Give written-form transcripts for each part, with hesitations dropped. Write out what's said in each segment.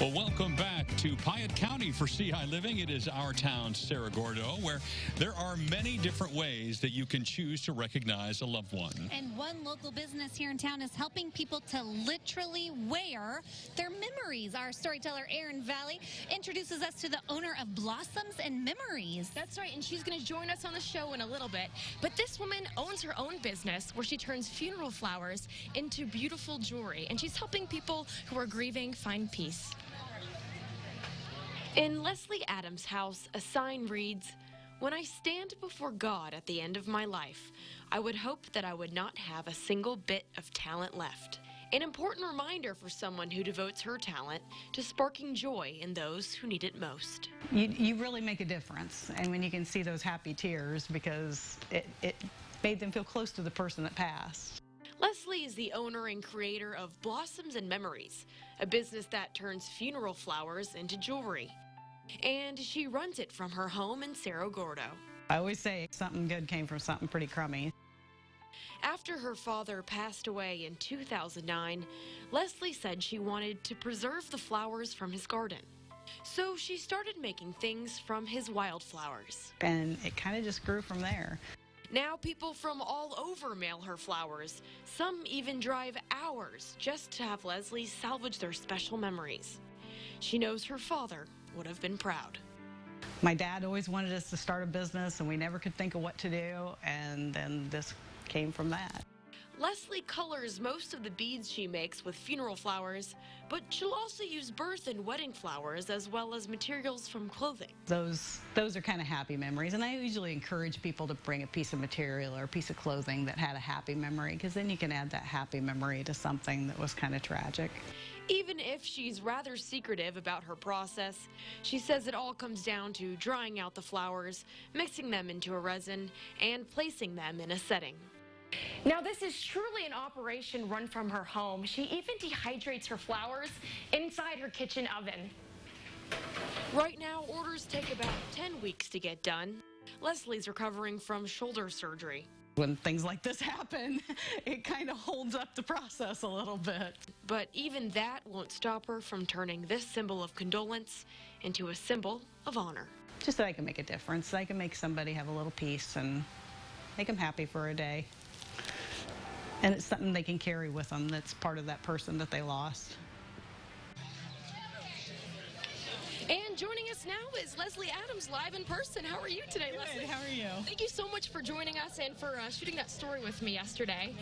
Well, welcome back to Piatt County for CI Living. It is our town, Cerro Gordo, where there are many different ways that you can choose to recognize a loved one. And one local business here in town is helping people to literally wear their memories. Our storyteller, Erin Valley, introduces us to the owner of Blossoms and Memories. That's right, and she's going to join us on the show in a little bit. But this woman owns her own business where she turns funeral flowers into beautiful jewelry, and she's helping people who are grieving find peace. In Leslie Adams' house, a sign reads, "When I stand before God at the end of my life, I would hope that I would not have a single bit of talent left." An important reminder for someone who devotes her talent to sparking joy in those who need it most. You really make a difference, and when you can see those happy tears because it made them feel close to the person that passed. Leslie is the owner and creator of Blossoms and Memories, a business that turns funeral flowers into jewelry. And she runs it from her home in Cerro Gordo. I always say something good came from something pretty crummy. After her father passed away in 2009, Leslie said she wanted to preserve the flowers from his garden. So she started making things from his wildflowers. And it kind of just grew from there. Now people from all over mail her flowers. Some even drive hours just to have Leslie salvage their special memories. She knows her father would have been proud. My dad always wanted us to start a business, and we never could think of what to do, and then this came from that. Leslie colors most of the beads she makes with funeral flowers, but she'll also use birth and wedding flowers as well as materials from clothing. Those are kind of happy memories, and I usually encourage people to bring a piece of material or a piece of clothing that had a happy memory, because then you can add that happy memory to something that was kind of tragic. Even if she's rather secretive about her process, she says it all comes down to drying out the flowers, mixing them into a resin, and placing them in a setting. Now, this is truly an operation run from her home. She even dehydrates her flowers inside her kitchen oven. Right now, orders take about 10 weeks to get done. Leslie's recovering from shoulder surgery. When things like this happen, it kind of holds up the process a little bit. But even that won't stop her from turning this symbol of condolence into a symbol of honor. Just that I can make a difference. I can make somebody have a little peace and make them happy for a day. And it's something they can carry with them that's part of that person that they lost. And joining us now is Leslie Adams live in person. How are you today, Leslie? Good. How are you? Thank you so much for joining us and for shooting that story with me yesterday.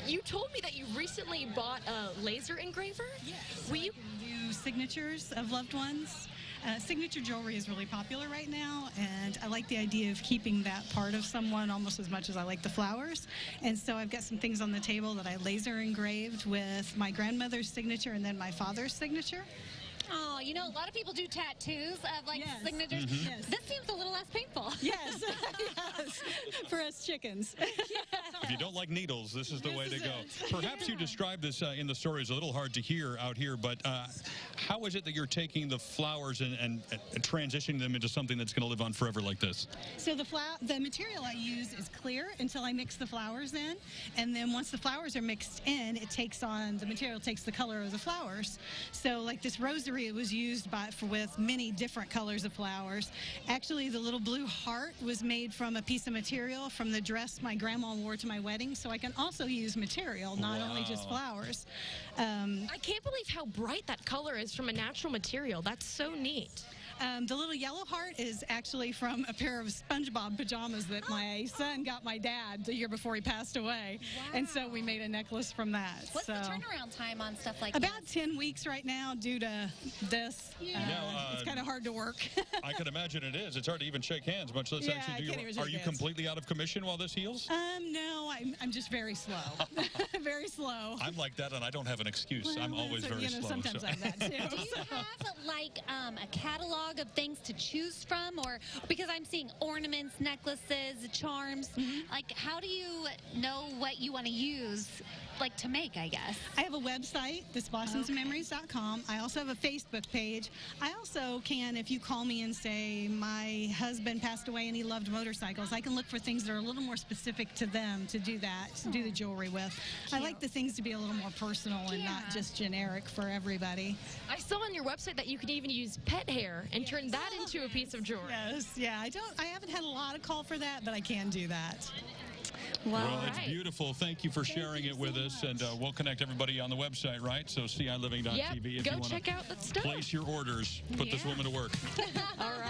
You told me that you recently bought a laser engraver. Yes. We do signatures of loved ones. Signature jewelry is really popular right now, and I like the idea of keeping that part of someone almost as much as I like the flowers. And so I've got some things on the table that I laser engraved with my grandmother's signature and then my father's signature. Oh, you know, a lot of people do tattoos of, like, Yes. signatures. Mm-hmm. Yes. This seems a little less painful. Yes, yes, for us chickens. If you don't like needles, this is the way to is go. it. Perhaps you described this in the story. It's a little hard to hear out here, but how is it that you're taking the flowers and transitioning them into something that's going to live on forever like this? So the material I use is clear until I mix the flowers in, and then once the flowers are mixed in, the material takes the color of the flowers. So like this rosary, it was used with many different colors of flowers. Actually, the little blue heart was made from a piece of material from the dress my grandma wore to my wedding, so I can also use material, not only just flowers. I can't believe how bright that color is from a natural material. That's so neat. The little yellow heart is actually from a pair of SpongeBob pajamas that my son got my dad the year before he passed away. Wow. And so we made a necklace from that. What's the turnaround time on stuff like About 10 weeks right now due to this. Yeah. It's kind of hard to work. I can imagine it is. It's hard to even shake hands, much less Yeah, actually I do can't your. even Are shake you hands. completely out of commission while this heals? No, I'm just very slow. Very slow. I'm like that, and I don't have an excuse. I'm Well, always so, very slow. Sometimes so. I'm that too. Do you have, like, a catalog of things to choose from? Or because I'm seeing ornaments, necklaces, charms. Like, how do you know what you want to use like to make, I guess. I have a website, that's blossomsandmemories.com. I also have a Facebook page. I also can, if you call me and say, my husband passed away and he loved motorcycles, I can look for things that are a little more specific to them to do that, to do the jewelry with. I like the things to be a little more personal and not just generic for everybody. I saw on your website that you can even use pet hair and turn that into a piece of jewelry. Yes, yeah. I haven't had a lot of call for that, but I can do that. Well, it's beautiful. Thank you for sharing it with us, and we'll connect everybody on the website, right? So CILiving.tv if go you want check to out that stuff. place your orders. Put this woman to work. All right.